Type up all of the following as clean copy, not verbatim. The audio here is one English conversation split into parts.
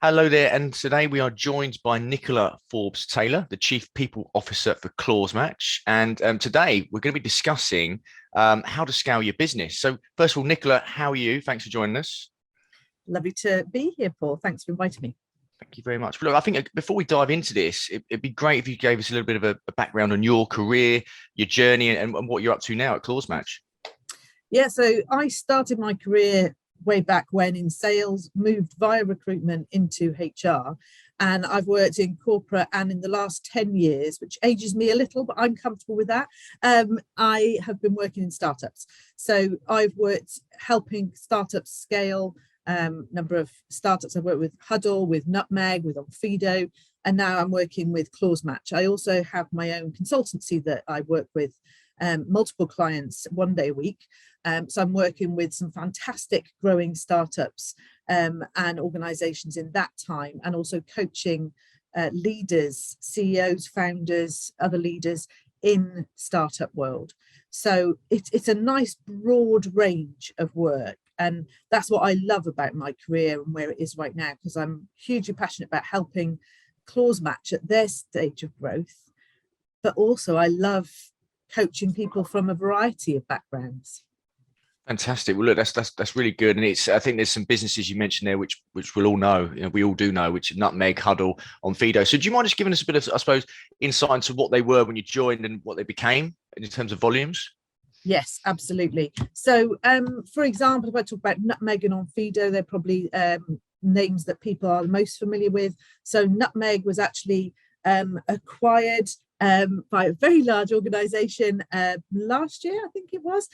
Hello there, and today we are joined by Nicola Forbes-Taylor, the Chief People Officer for Clausematch. And today we're going to be discussing how to scale your business. So, first of all, Nicola, how are you? Thanks for joining us. Lovely to be here, Paul. Thanks for inviting me. Thank you very much. Look, I think before we dive into this, it'd be great if you gave us a little bit of a background on your career, your journey, and what you're up to now at Clausematch. Yeah, so I started my career way back when in sales, moved via recruitment into HR, and I've worked in corporate. And in the last 10 years, which ages me a little, but I'm comfortable with that, I have been working in startups. So I've worked helping startups scale. Number of startups I've worked with: Huddle, with Nutmeg, with Onfido, and now I'm working with Clausematch. I also have my own consultancy that I work with multiple clients 1 day a week. So I'm working with some fantastic growing startups and organizations in that time, and also coaching leaders, CEOs, founders, other leaders in startup world. So it's a nice broad range of work. And that's what I love about my career and where it is right now, because I'm hugely passionate about helping Clausematch at their stage of growth. But also I love coaching people from a variety of backgrounds. Fantastic. Well, look, that's really good, and I think there's some businesses you mentioned there which we'll all know, we all do know, which are Nutmeg, Huddle, Onfido. So, do you mind just giving us a bit of, I suppose, insight into what they were when you joined and what they became in terms of volumes? Yes, absolutely. So, for example, if I talk about Nutmeg and Onfido, they're probably names that people are most familiar with. So, Nutmeg was actually acquired by a very large organization last year, I think it was.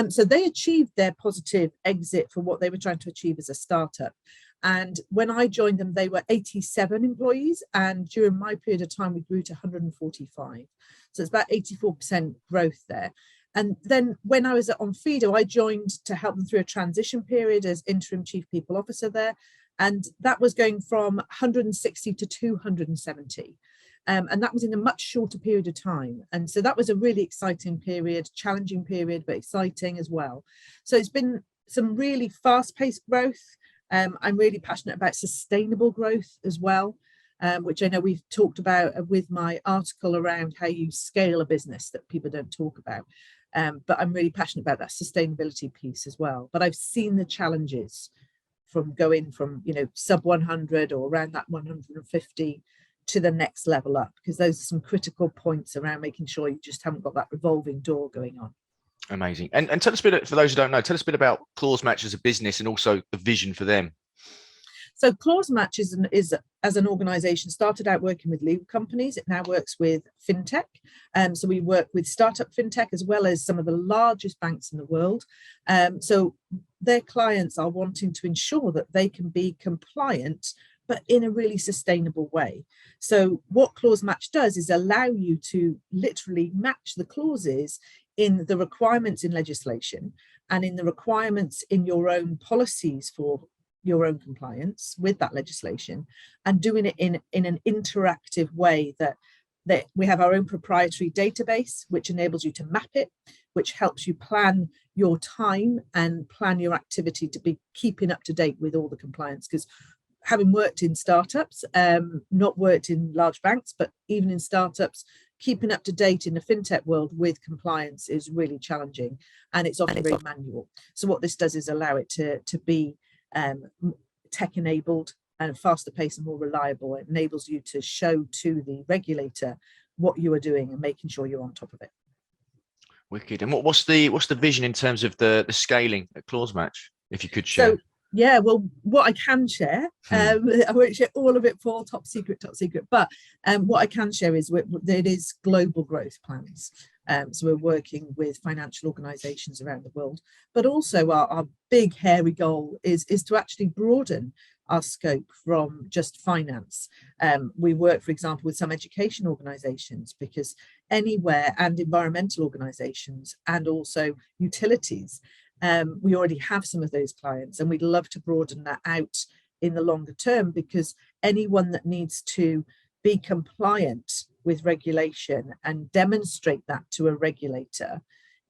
So they achieved their positive exit for what they were trying to achieve as a startup. And when I joined them, they were 87 employees. And during my period of time, we grew to 145. So it's about 84% growth there. And then when I was at Onfido, I joined to help them through a transition period as interim chief people officer there. And that was going from 160 to 270. And that was in a much shorter period of time. And so that was a really exciting period, challenging period, but exciting as well. So it's been some really fast-paced growth. I'm really passionate about sustainable growth as well, which I know we've talked about with my article around how you scale a business that people don't talk about. But I'm really passionate about that sustainability piece as well. But I've seen the challenges from going from, sub 100 or around that 150 to the next level up, because those are some critical points around making sure you just haven't got that revolving door going on. Amazing. And tell us a bit, for those who don't know, tell us a bit about Clausematch as a business and also the vision for them. So Clausematch is as an organization, started out working with legal companies. It now works with fintech. So we work with startup fintech as well as some of the largest banks in the world. So their clients are wanting to ensure that they can be compliant, but in a really sustainable way. So what Clausematch does is allow you to literally match the clauses in the requirements in legislation and in the requirements in your own policies for your own compliance with that legislation, and doing it in an interactive way that we have our own proprietary database, which enables you to map it, which helps you plan your time and plan your activity to be keeping up to date with all the compliance. Because having worked in startups, not worked in large banks, but even in startups, keeping up to date in the fintech world with compliance is really challenging, and it's often very manual. So what this does is allow it to be tech enabled and faster paced and more reliable. It enables you to show to the regulator what you are doing and making sure you're on top of it. Wicked. And what's the vision in terms of the scaling at Clausematch, if you could share? So, yeah, well, what I can share, I won't share all of it for top secret, but what I can share is it is global growth plans. So we're working with financial organizations around the world, but also our big hairy goal is to actually broaden our scope from just finance. We work, for example, with some education organizations, because anywhere, and environmental organizations, and also utilities. We already have some of those clients, and we'd love to broaden that out in the longer term, because anyone that needs to be compliant with regulation and demonstrate that to a regulator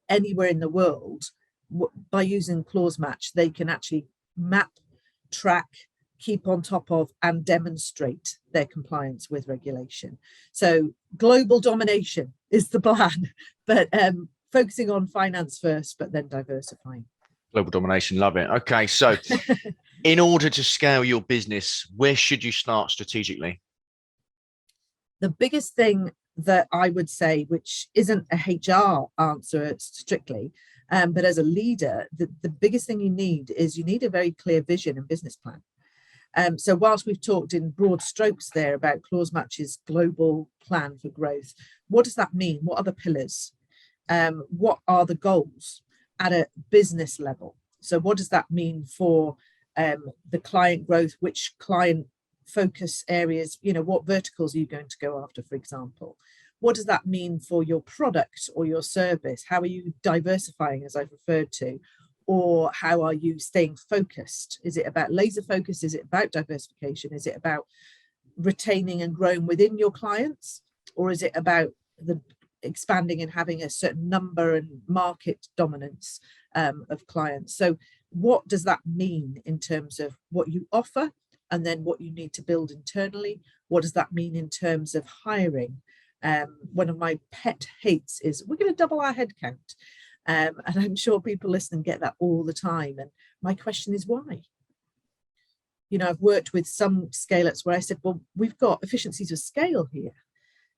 anywhere in the world, by using Clausematch, they can actually map, track, keep on top of and demonstrate their compliance with regulation. So global domination is the plan, but focusing on finance first, but then diversifying. Global domination, love it. Okay, so in order to scale your business, where should you start strategically? The biggest thing that I would say, which isn't a HR answer strictly, but as a leader, the biggest thing you need a very clear vision and business plan. So whilst we've talked in broad strokes there about Clausematch's global plan for growth, what does that mean? What are the pillars? What are the goals at a business level? So what does that mean for the client growth? Which client focus areas, what verticals are you going to go after, for example? What does that mean for your product or your service? How are you diversifying, as I've referred to? Or how are you staying focused? Is it about laser focus? Is it about diversification? Is it about retaining and growing within your clients? Or is it about the expanding and having a certain number and market dominance of clients? So what does that mean in terms of what you offer and then what you need to build internally? What does that mean in terms of hiring? One of my pet hates is we're going to double our headcount. And I'm sure people listening get that all the time. And my question is why? I've worked with some scale-ups where I said, well, we've got efficiencies of scale here.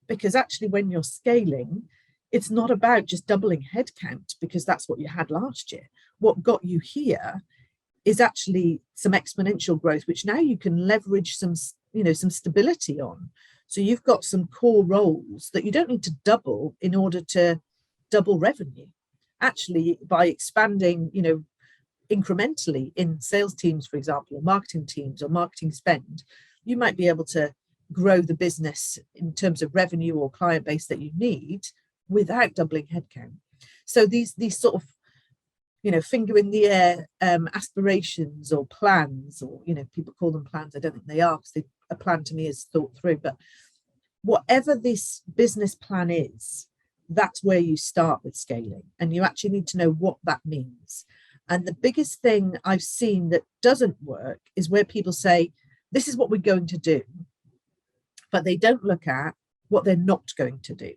Because actually when you're scaling, it's not about just doubling headcount because that's what you had last year. What got you here is actually some exponential growth, which now you can leverage some stability on. So you've got some core roles that you don't need to double in order to double revenue. Actually, by expanding, incrementally in sales teams, for example, or marketing teams or marketing spend, you might be able to grow the business in terms of revenue or client base that you need without doubling headcount. So these sort of, finger in the air aspirations or plans, or, people call them plans. I don't think they are, because a plan to me is thought through. But whatever this business plan is, that's where you start with scaling, and you actually need to know what that means. And the biggest thing I've seen that doesn't work is where people say, this is what we're going to do, but they don't look at what they're not going to do.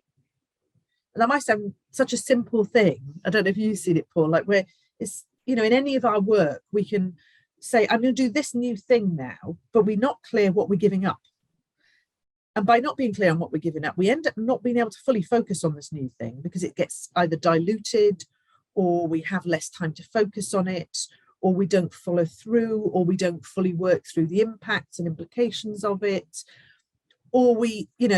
And that might sound such a simple thing. I don't know if you've seen it, Paul, like where it's, in any of our work, we can say, I'm going to do this new thing now, but we're not clear what we're giving up. And by not being clear on what we're giving up, we end up not being able to fully focus on this new thing because it gets either diluted, or we have less time to focus on it, or we don't follow through, or we don't fully work through the impacts and implications of it. Or we, in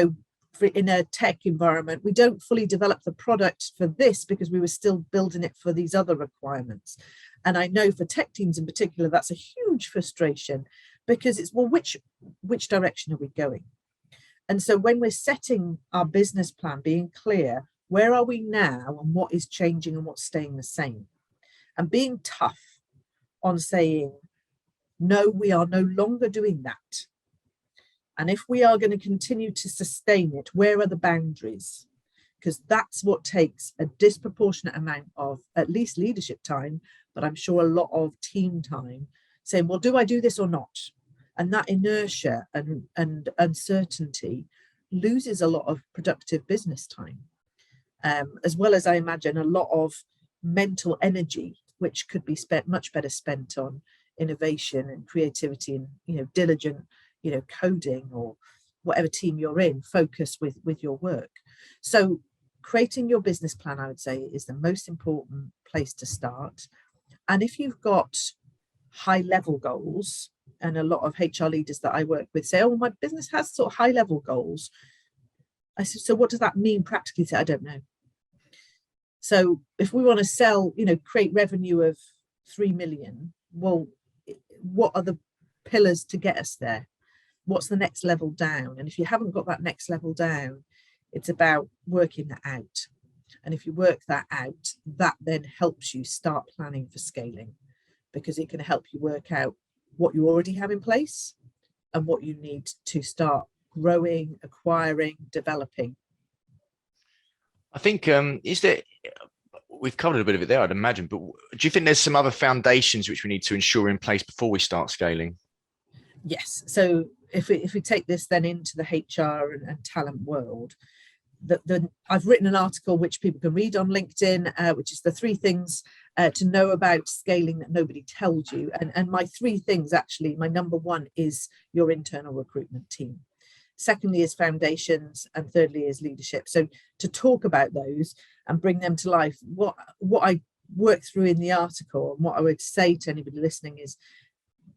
a tech environment, we don't fully develop the product for this because we were still building it for these other requirements. And I know for tech teams in particular, that's a huge frustration because it's, well, which direction are we going? And so when we're setting our business plan, being clear, where are we now and what is changing and what's staying the same? And being tough on saying, no, we are no longer doing that. And if we are going to continue to sustain it, where are the boundaries? Because that's what takes a disproportionate amount of at least leadership time, but I'm sure a lot of team time, saying, well, do I do this or not? And that inertia and uncertainty loses a lot of productive business time, as well as, I imagine, a lot of mental energy, which could be spent much better spent on innovation and creativity and diligent coding, or whatever team you're in, focus with your work. So creating your business plan, I would say, is the most important place to start. And if you've got high level goals, and a lot of HR leaders that I work with say, oh, my business has sort of high level goals. I said, so what does that mean practically? I don't know. So if we want to sell, create revenue of 3 million, well, what are the pillars to get us there? What's the next level down? And if you haven't got that next level down, it's about working that out. And if you work that out, that then helps you start planning for scaling, because it can help you work out what you already have in place and what you need to start growing, acquiring, developing. I think, we've covered a bit of it there, I'd imagine, but do you think there's some other foundations which we need to ensure in place before we start scaling? Yes. So if we take this then into the HR and talent world, I've written an article which people can read on LinkedIn, which is the 3 things to know about scaling that nobody tells you. And my 3 things, actually, my number 1 is your internal recruitment team. Secondly is foundations, and thirdly is leadership. So to talk about those and bring them to life, what I work through in the article, and what I would say to anybody listening is,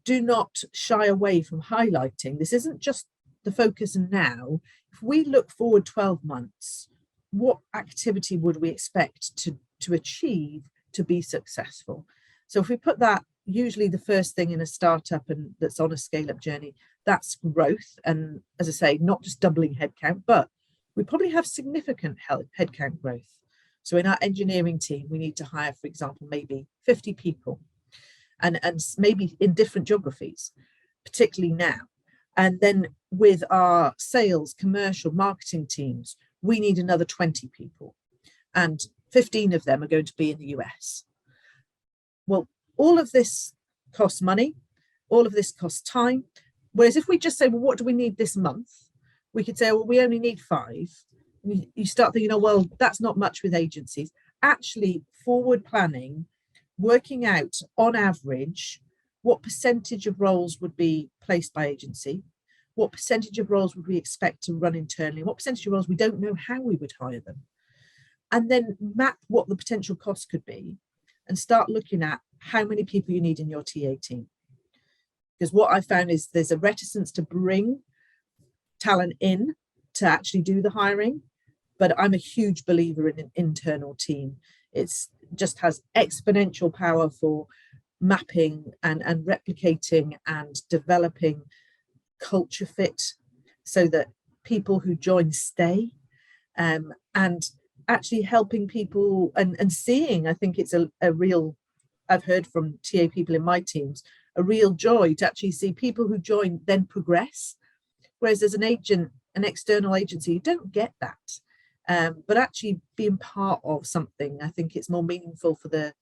do not shy away from highlighting. This isn't just the focus now. If we look forward 12 months, what activity would we expect to achieve to be successful? So if we put that, usually the first thing in a startup and that's on a scale-up journey, that's growth. And as I say, not just doubling headcount, but we probably have significant headcount growth. So in our engineering team, we need to hire, for example, maybe 50 people, and maybe in different geographies, particularly now. And then with our sales, commercial, marketing teams, we need another 20 people, and 15 of them are going to be in the US. Well, all of this costs money, all of this costs time. Whereas if we just say, well, what do we need this month? We could say, well, we only need 5. You start thinking, oh, well, that's not much with agencies. Actually, forward planning, working out on average what percentage of roles would be placed by agency, what percentage of roles would we expect to run internally, what percentage of roles we don't know how we would hire them, and then map what the potential cost could be and start looking at how many people you need in your TA team. Because what I found is there's a reticence to bring talent in to actually do the hiring, but I'm a huge believer in an internal team. It's just has exponential power for mapping and replicating and developing culture fit so that people who join stay, and actually helping people and seeing, I think it's a real, I've heard from TA people in my teams, a real joy to actually see people who join then progress. Whereas as an agent, an external agency, you don't get that. But actually being part of something, I think it's more meaningful for the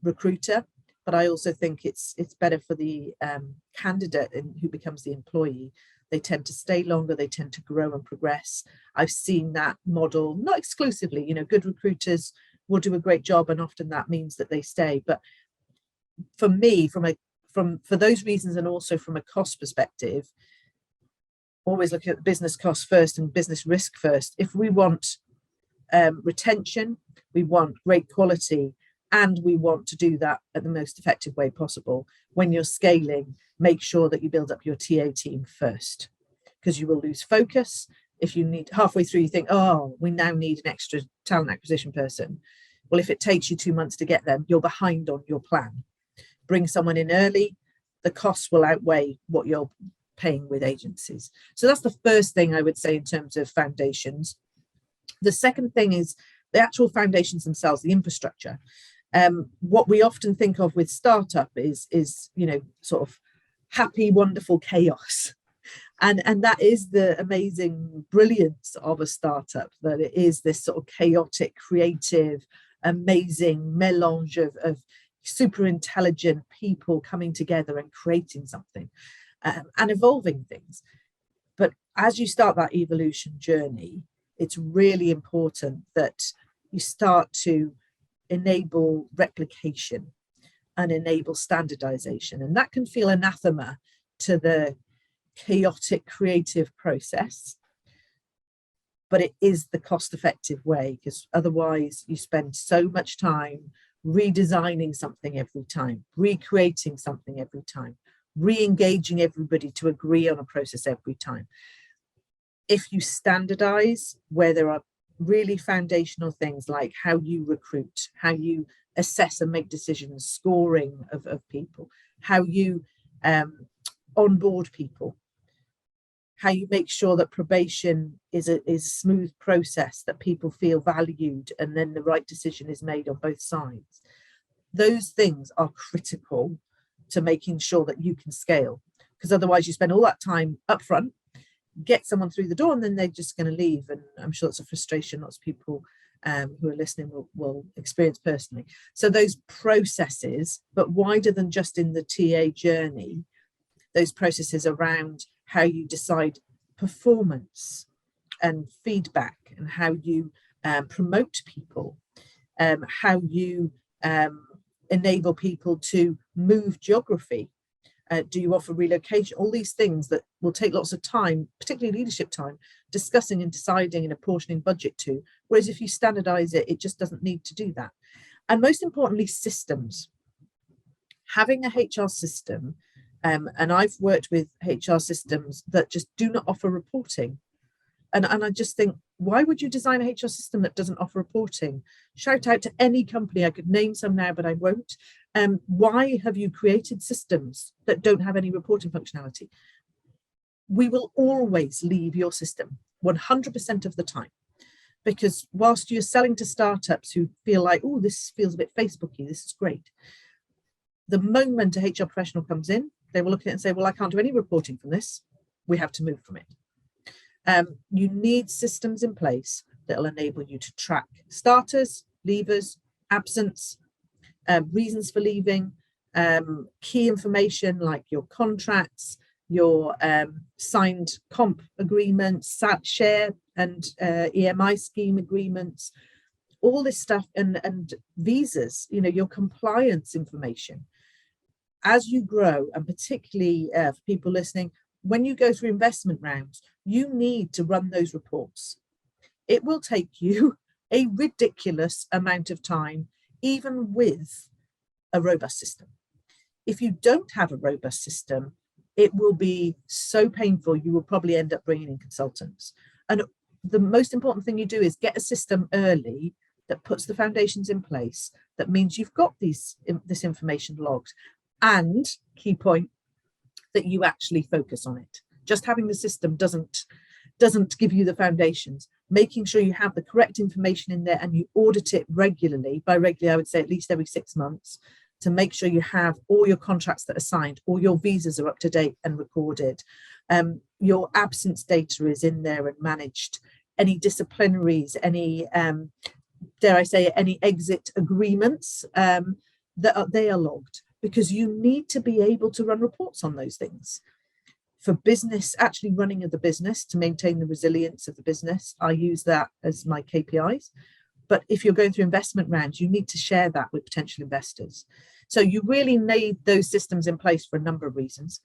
recruiter, but I also think it's better for the candidate who becomes the employee. They tend to stay longer, they tend to grow and progress. I've seen that model, not exclusively, good recruiters will do a great job, and often that means that they stay. But for me, for those reasons, and also from a cost perspective, always look at business costs first and business risk first. If we want retention, we want great quality, and we want to do that at the most effective way possible, when you're scaling, make sure that you build up your TA team first, because you will lose focus. If you need halfway through, you think, oh, we now need an extra talent acquisition person. Well, if it takes you 2 months to get them, you're behind on your plan. Bring someone in early, the costs will outweigh what you're paying with agencies. So that's the first thing I would say in terms of foundations. The second thing is the actual foundations themselves, the infrastructure. What we often think of with startup is sort of happy, wonderful chaos. And that is the amazing brilliance of a startup, that it is this sort of chaotic, creative, amazing melange of super intelligent people coming together and creating something and evolving things. But as you start that evolution journey, it's really important that you start to enable replication and enable standardization. And that can feel anathema to the chaotic creative process, but it is the cost-effective way, because otherwise you spend so much time redesigning something every time, recreating something every time, re-engaging everybody to agree on a process every time. If you standardize where there are really foundational things like how you recruit, how you assess and make decisions, scoring of people, how you onboard people, how you make sure that probation is a smooth process, that people feel valued, and then the right decision is made on both sides. Those things are critical to making sure that you can scale, because otherwise you spend all that time up front, get someone through the door, and then they're just going to leave. And I'm sure it's a frustration lots of people who are listening will experience personally. So those processes, but wider than just in the TA journey, those processes around how you decide performance and feedback, and how you promote people, how you enable people to move geography. Do you offer relocation? All these things that will take lots of time, particularly leadership time, discussing and deciding and apportioning budget to. Whereas if you standardize it, it just doesn't need to do that. And most importantly, systems. Having a HR system, and I've worked with HR systems that just do not offer reporting. And I just think, why would you design a HR system that doesn't offer reporting? Shout out to any company. I could name some now, but I won't. Why have you created systems that don't have any reporting functionality? We will always leave your system 100% of the time, because whilst you're selling to startups who feel like, oh, this feels a bit Facebooky, this is great. The moment a HR professional comes in, they will look at it and say, well, I can't do any reporting from this. We have to move from it. You need systems in place that will enable you to track starters, leavers, absence, reasons for leaving, key information like your contracts, your signed comp agreements, share and EMI scheme agreements, all this stuff, and visas, your compliance information. As you grow, and particularly for people listening, when you go through investment rounds, you need to run those reports. It will take you a ridiculous amount of time, even with a robust system. If you don't have a robust system, it will be so painful, you will probably end up bringing in consultants. And the most important thing you do is get a system early that puts the foundations in place. That means you've got this information logged, and key point, that you actually focus on it. Just having the system doesn't give you the foundations. Making sure you have the correct information in there and you audit it regularly. By regularly, I would say at least every 6 months, to make sure you have all your contracts that are signed, all your visas are up to date and recorded. Your absence data is in there and managed. Any disciplinaries, any, dare I say, any exit agreements, they are logged, because you need to be able to run reports on those things. For business, actually running of the business, to maintain the resilience of the business, I use that as my KPIs. But if you're going through investment rounds, you need to share that with potential investors. So you really need those systems in place for a number of reasons.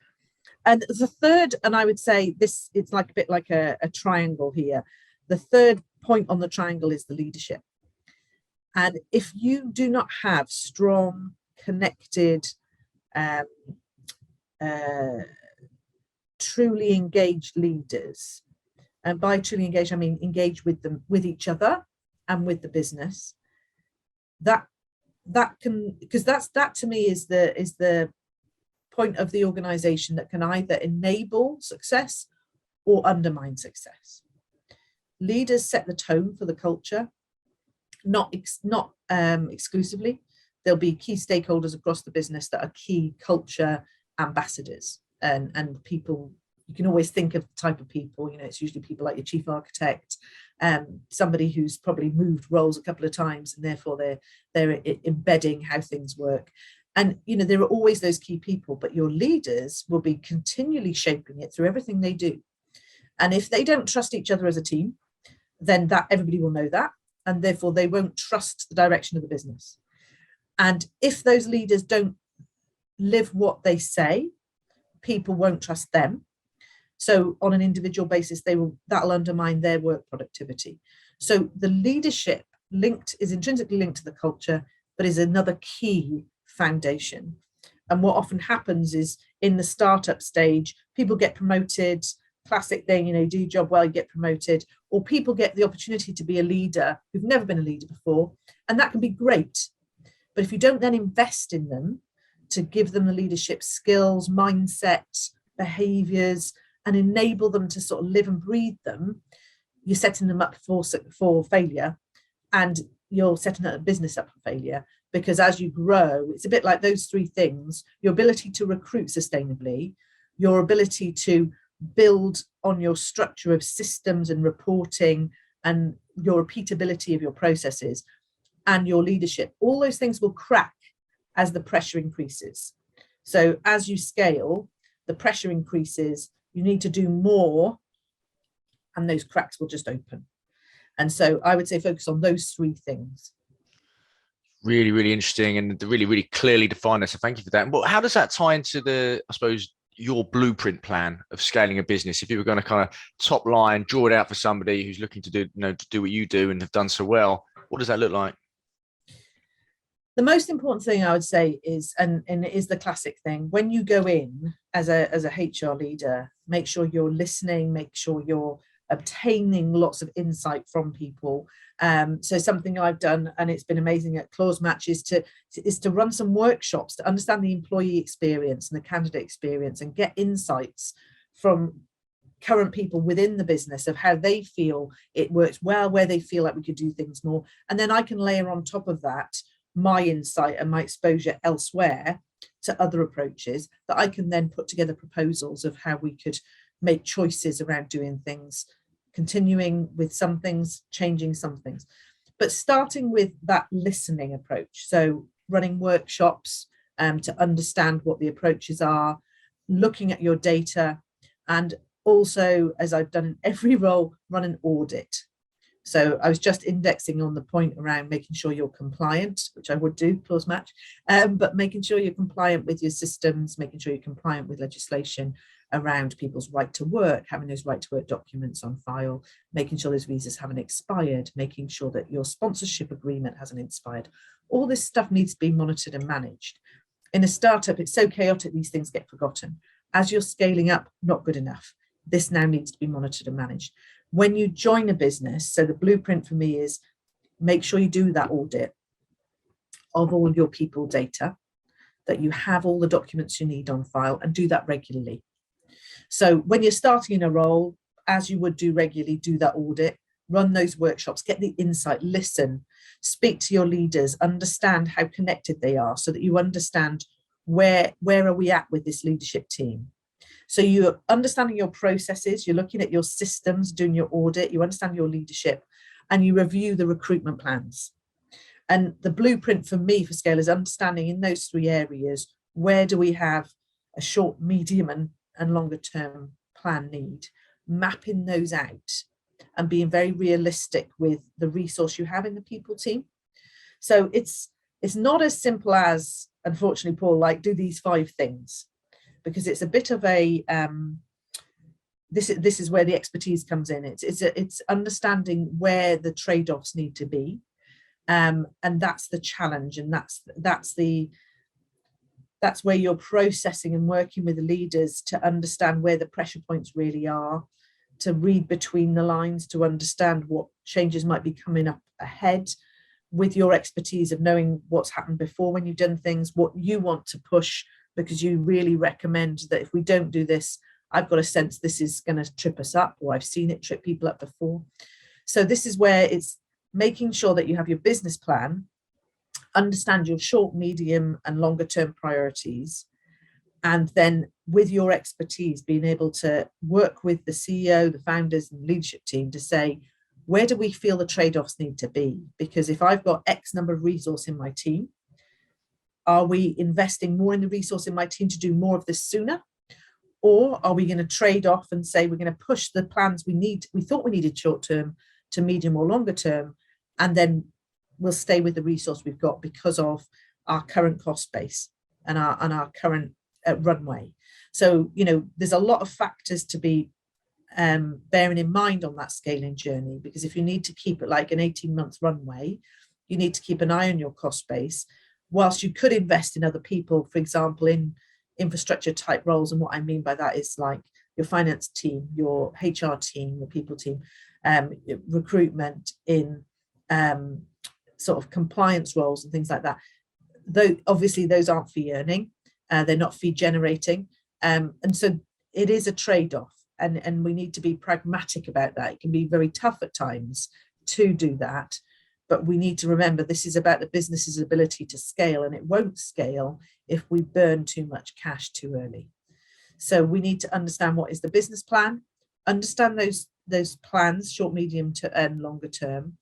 And the third, and I would say this, it's like a bit like a triangle here. The third point on the triangle is the leadership. And if you do not have strong, connected, truly engaged leaders, and by truly engaged, I mean engage with them, with each other and with the business, that can, because that to me is the point of the organization that can either enable success or undermine success. Leaders set the tone for the culture, not exclusively. There'll be key stakeholders across the business that are key culture ambassadors, and people, you can always think of the type of people, it's usually people like your chief architect, somebody who's probably moved roles a couple of times, and therefore they're embedding how things work. And there are always those key people, but your leaders will be continually shaping it through everything they do. And if they don't trust each other as a team, then that everybody will know that, and therefore they won't trust the direction of the business. And if those leaders don't live what they say, people won't trust them. So on an individual basis, that'll undermine their work productivity. So the leadership is intrinsically linked to the culture, but is another key foundation. And what often happens is, in the startup stage, people get promoted, classic thing, do your job well, you get promoted, or people get the opportunity to be a leader who've never been a leader before, and that can be great. But if you don't then invest in them to give them the leadership skills, mindset, behaviors, and enable them to sort of live and breathe them, you're setting them up for failure, and you're setting a business up for failure. Because as you grow, it's a bit like those three things: your ability to recruit sustainably, your ability to build on your structure of systems and reporting, and your repeatability of your processes, and your leadership. All those things will crack as the pressure increases. So as you scale, the pressure increases, you need to do more, and those cracks will just open. And so I would say focus on those three things. Really, really interesting and really, really clearly defined there. So thank you for that. But how does that tie into I suppose, your blueprint plan of scaling a business? If you were going to kind of top line, draw it out for somebody who's looking to do what you do and have done so well, what does that look like? The most important thing I would say is, and it is the classic thing, when you go in as a HR leader, make sure you're listening, make sure you're obtaining lots of insight from people. So something I've done, and it's been amazing at Clausematch, is to run some workshops to understand the employee experience and the candidate experience and get insights from current people within the business of how they feel it works well, where they feel like we could do things more. And then I can layer on top of that my insight and my exposure elsewhere to other approaches that I can then put together proposals of how we could make choices around doing things, continuing with some things, changing some things, but starting with that listening approach. So running workshops to understand what the approaches are, looking at your data, and also, as I've done in every role, run an audit. So I was just indexing on the point around making sure you're compliant, which I would do, Clausematch, but making sure you're compliant with your systems, making sure you're compliant with legislation around people's right to work, having those right to work documents on file, making sure those visas haven't expired, making sure that your sponsorship agreement hasn't expired. All this stuff needs to be monitored and managed. In a startup, it's so chaotic, these things get forgotten. As you're scaling up, not good enough. This now needs to be monitored and managed. When you join a business, so the blueprint for me is make sure you do that audit of all your people data, that you have all the documents you need on file, and do that regularly. So when you're starting in a role, as you would do regularly, do that audit, run those workshops, get the insight, listen, speak to your leaders, understand how connected they are so that you understand where are we at with this leadership team. So you're understanding your processes, you're looking at your systems, doing your audit, you understand your leadership, and you review the recruitment plans. And the blueprint for me for scale is understanding in those three areas, where do we have a short, medium, and longer term plan need, mapping those out and being very realistic with the resource you have in the people team. So it's not as simple as, unfortunately, Paul, like do these 5 things, because it's a bit of a this is where the expertise comes in. It's understanding where the trade-offs need to be, and that's the challenge, and that's where you're processing and working with the leaders to understand where the pressure points really are, to read between the lines, to understand what changes might be coming up ahead, with your expertise of knowing what's happened before when you've done things, what you want to push, because you really recommend that if we don't do this, I've got a sense this is going to trip us up, or I've seen it trip people up before. So this is where it's making sure that you have your business plan, understand your short, medium, and longer term priorities, and then with your expertise, being able to work with the CEO, the founders, and leadership team to say, where do we feel the trade-offs need to be? Because if I've got X number of resource in my team, are we investing more in the resource in my team to do more of this sooner? Or are we going to trade off and say we're going to push the plans we thought we needed short term to medium or longer term, and then we'll stay with the resource we've got because of our current cost base and our current runway. So, there's a lot of factors to be bearing in mind on that scaling journey, because if you need to keep it like an 18-month runway, you need to keep an eye on your cost base, whilst you could invest in other people, for example, in infrastructure type roles. And what I mean by that is like your finance team, your HR team, your people team, recruitment, in sort of compliance roles and things like that. Though obviously those aren't fee earning, they're not fee generating. And so it is a trade-off, and we need to be pragmatic about that. It can be very tough at times to do that, but we need to remember this is about the business's ability to scale, and it won't scale if we burn too much cash too early. So we need to understand what is the business plan, understand those plans, short, medium and longer term,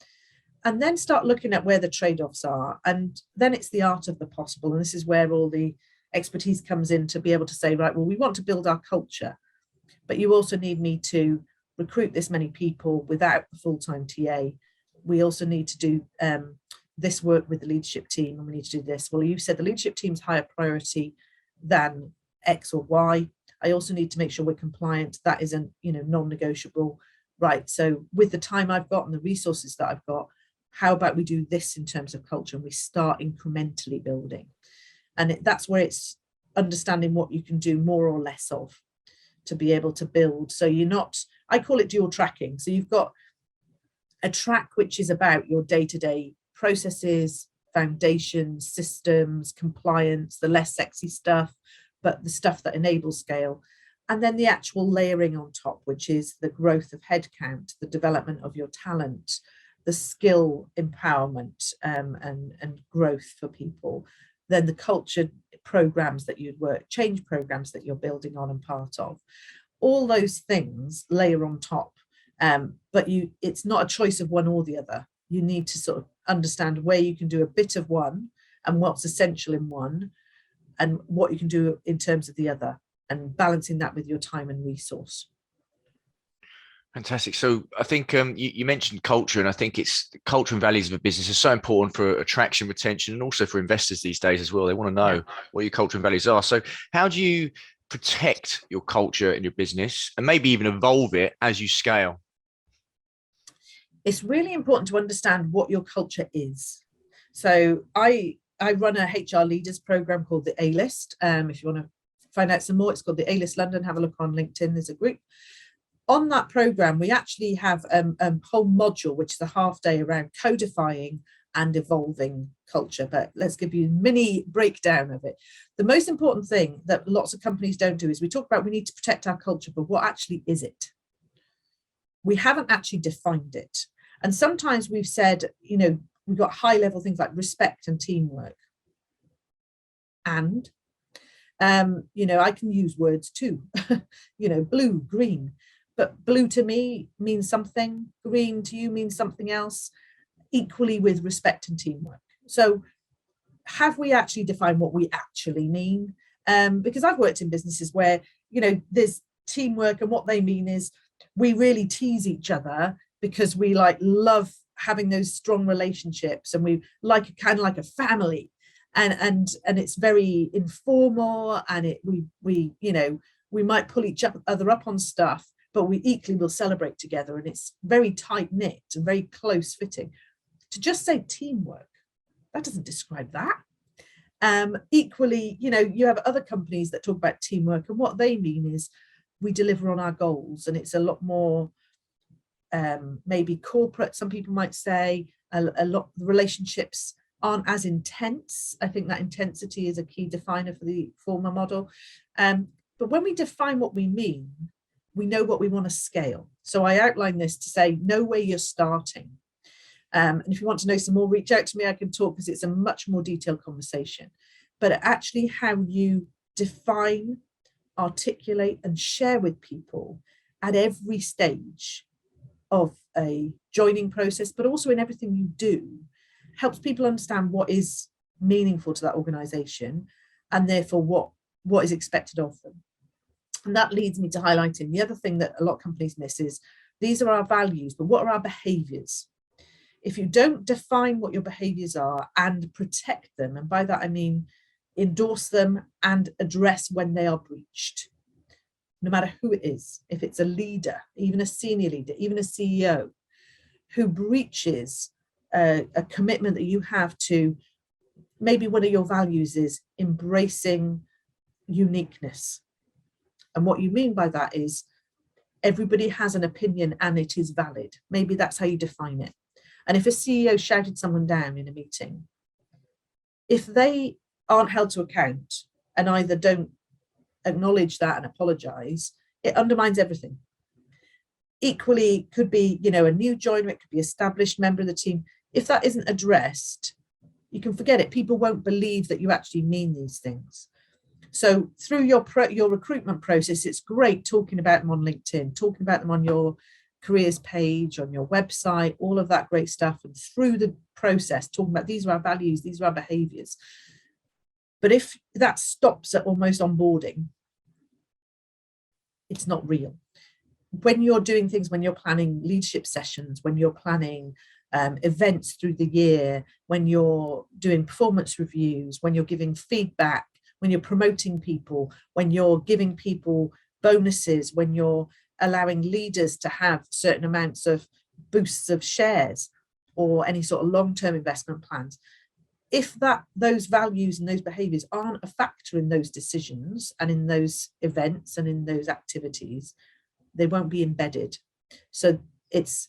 and then start looking at where the trade-offs are. And then it's the art of the possible. And this is where all the expertise comes in to be able to say, right, well, we want to build our culture, but you also need me to recruit this many people without a full-time TA. We also need to do this work with the leadership team, and we need to do this. Well, you said the leadership team's higher priority than X or Y. I also need to make sure we're compliant. That isn't, non-negotiable. Right. So with the time I've got and the resources that I've got, how about we do this in terms of culture, and we start incrementally building? And that's where it's understanding what you can do more or less of to be able to build. So you're not, I call it dual tracking. So you've got a track which is about your day-to-day processes, foundations, systems, compliance, the less sexy stuff, but the stuff that enables scale. And then the actual layering on top, which is the growth of headcount, the development of your talent, the skill empowerment and growth for people. Then the culture programs that you'd work, change programs that you're building on and part of. All those things layer on top. But it's not a choice of one or the other. You need to sort of understand where you can do a bit of one and what's essential in one, and what you can do in terms of the other, and balancing that with your time and resource. Fantastic. So I think you mentioned culture, and I think it's culture and values of a business is so important for attraction, retention, and also for investors these days as well. They want to know what your culture and values are. So how do you protect your culture in your business and maybe even evolve it as you scale? It's really important to understand what your culture is. So I run a HR leaders program called the A-List. If you want to find out some more, it's called the A-List London. Have a look on LinkedIn. There's a group. On that program, we actually have a whole module, which is a half day around codifying and evolving culture. But let's give you a mini breakdown of it. The most important thing that lots of companies don't do is we talk about we need to protect our culture, but what actually is it? We haven't actually defined it. And sometimes we've said, we've got high level things like respect and teamwork. And, I can use words too, blue, green, but blue to me means something, green to you means something else, equally with respect and teamwork. So have we actually defined what we actually mean? Because I've worked in businesses where, there's teamwork, and what they mean is we really tease each other because we love having those strong relationships, and we like kind of like a family, and it's very informal, and we might pull each other up on stuff, but we equally will celebrate together, and it's very tight knit and very close fitting. To just say teamwork, that doesn't describe that. Equally, you have other companies that talk about teamwork, and what they mean is we deliver on our goals, and it's a lot more maybe corporate. Some people might say a lot of the relationships aren't as intense. I think that intensity is a key definer for the former model. But when we define what we mean, we know what we want to scale. So I outline this to say, know where you're starting. And if you want to know some more, reach out to me. I can talk, because it's a much more detailed conversation. But actually how you define, articulate, and share with people at every stage of a joining process, but also in everything you do, helps people understand what is meaningful to that organization, and therefore what is expected of them. And that leads me to highlighting the other thing that a lot of companies miss is these are our values, but what are our behaviors? If you don't define what your behaviors are and protect them, and by that I mean endorse them and address when they are breached, no matter who it is, if it's a leader, even a senior leader, even a CEO, who breaches a commitment that you have to, maybe one of your values is embracing uniqueness. And what you mean by that is everybody has an opinion and it is valid. Maybe that's how you define it. And if a CEO shouted someone down in a meeting, if they aren't held to account and either don't acknowledge that and apologize, it undermines everything. Equally, could be, a new joiner, it could be established member of the team. If that isn't addressed, you can forget it. People won't believe that you actually mean these things. So through your recruitment process, it's great talking about them on LinkedIn, talking about them on your careers page, on your website, all of that great stuff. And through the process, talking about these are our values, these are our behaviors. But if that stops at almost onboarding, it's not real. When you're doing things, when you're planning leadership sessions, when you're planning events through the year, when you're doing performance reviews, when you're giving feedback, when you're promoting people, when you're giving people bonuses, when you're allowing leaders to have certain amounts of boosts of shares or any sort of long-term investment plans, if those values and those behaviors aren't a factor in those decisions and in those events and in those activities, they won't be embedded. So it's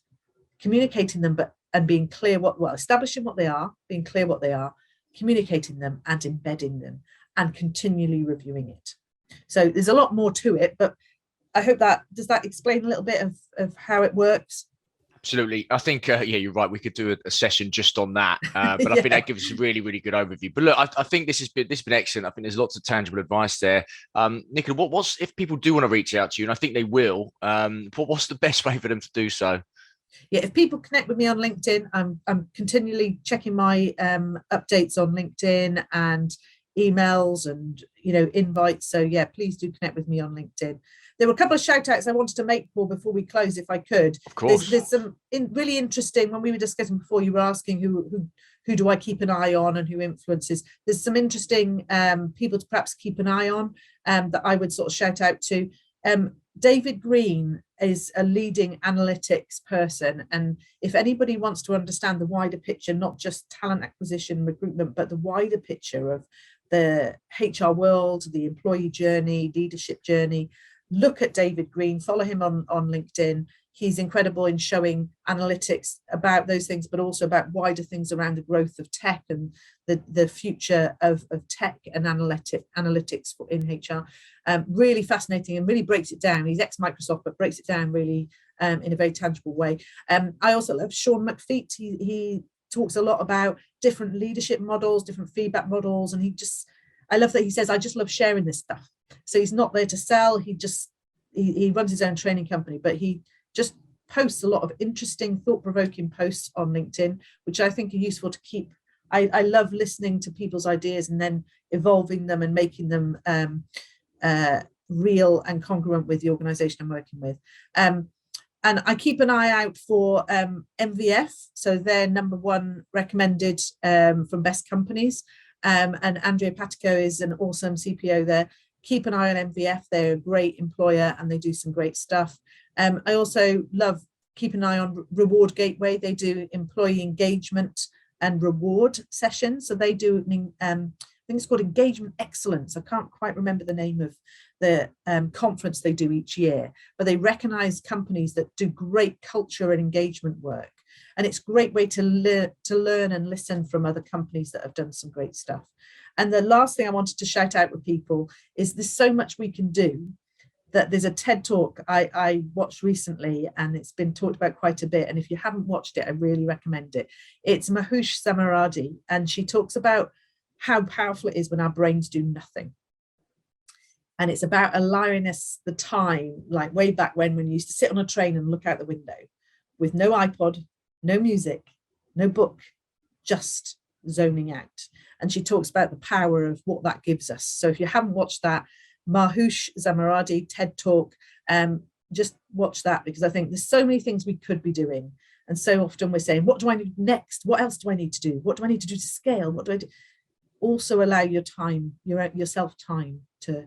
communicating them, and being clear establishing what they are, being clear what they are, communicating them and embedding them and continually reviewing it. So there's a lot more to it, but I hope does that explain a little bit of how it works? Absolutely. I think, yeah, you're right. We could do a session just on that. But I think that gives us a really, really good overview. But look, I think this has been excellent. I think there's lots of tangible advice there. Nicola, what's if people do want to reach out to you, and I think they will, what's the best way for them to do so? Yeah, if people connect with me on LinkedIn, I'm continually checking my updates on LinkedIn and emails and invites. So yeah, please do connect with me on LinkedIn. There were a couple of shout outs I wanted to make, Paul, before we close, if I could. Of course. There's some really interesting, when we were discussing before, you were asking who do I keep an eye on and who influences. There's some interesting people to perhaps keep an eye on that I would sort of shout out to. David Green is a leading analytics person, and if anybody wants to understand the wider picture, not just talent acquisition, recruitment, but the wider picture of the HR world, the employee journey, leadership journey, look at David Green, follow him on LinkedIn. He's incredible in showing analytics about those things, but also about wider things around the growth of tech and the future of tech and analytics in HR. Really fascinating and really breaks it down. He's ex-Microsoft, but breaks it down really in a very tangible way. I also love Sean McFeet. He talks a lot about different leadership models, different feedback models, and I love that he says, I just love sharing this stuff. So he's not there to sell. He runs his own training company, but he just posts a lot of interesting, thought-provoking posts on LinkedIn, which I think are useful to keep. I love listening to people's ideas and then evolving them and making them real and congruent with the organization I'm working with. And I keep an eye out for MVF. So they're number one recommended from best companies. And Andrea Patico is an awesome CPO there. Keep an eye on MVF. They're a great employer and they do some great stuff. I also keep an eye on Reward Gateway. They do employee engagement and reward sessions. So they do, I think it's called Engagement Excellence. I can't quite remember the name of the conference they do each year, but they recognize companies that do great culture and engagement work. And it's a great way to learn and listen from other companies that have done some great stuff. And the last thing I wanted to shout out with people is there's so much we can do, that there's a TED talk I watched recently and it's been talked about quite a bit. And if you haven't watched it, I really recommend it. It's Mahush Samaradi, and she talks about how powerful it is when our brains do nothing. And it's about allowing us the time, like way back when you used to sit on a train and look out the window with no iPod, no music, no book, just zoning out. And she talks about the power of what that gives us. So if you haven't watched that, Mahush Zamaradi TED Talk, just watch that, because I think there's so many things we could be doing. And so often we're saying, what do I need next? What else do I need to do? What do I need to do to scale? What do I do? Also allow yourself time to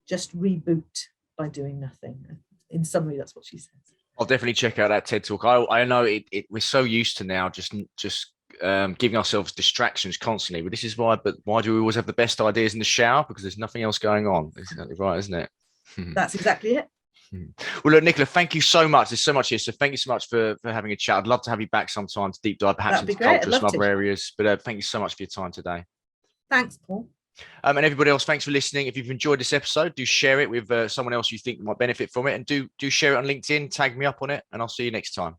just reboot by doing nothing. In summary, that's what she says. I'll definitely check out that TED Talk. I know we're so used to now just giving ourselves distractions constantly, but this is why. But why do we always have the best ideas in the shower? Because there's nothing else going on. Exactly right, isn't it? That's exactly it. Well, look, Nicola, thank you so much. There's so much here. So thank you so much for having a chat. I'd love to have you back sometime to deep dive perhaps into culture and some other areas. But thank you so much for your time today. Thanks, Paul. And everybody else, thanks for listening. If you've enjoyed this episode, do share it with someone else you think might benefit from it, and do share it on LinkedIn. Tag me up on it, and I'll see you next time.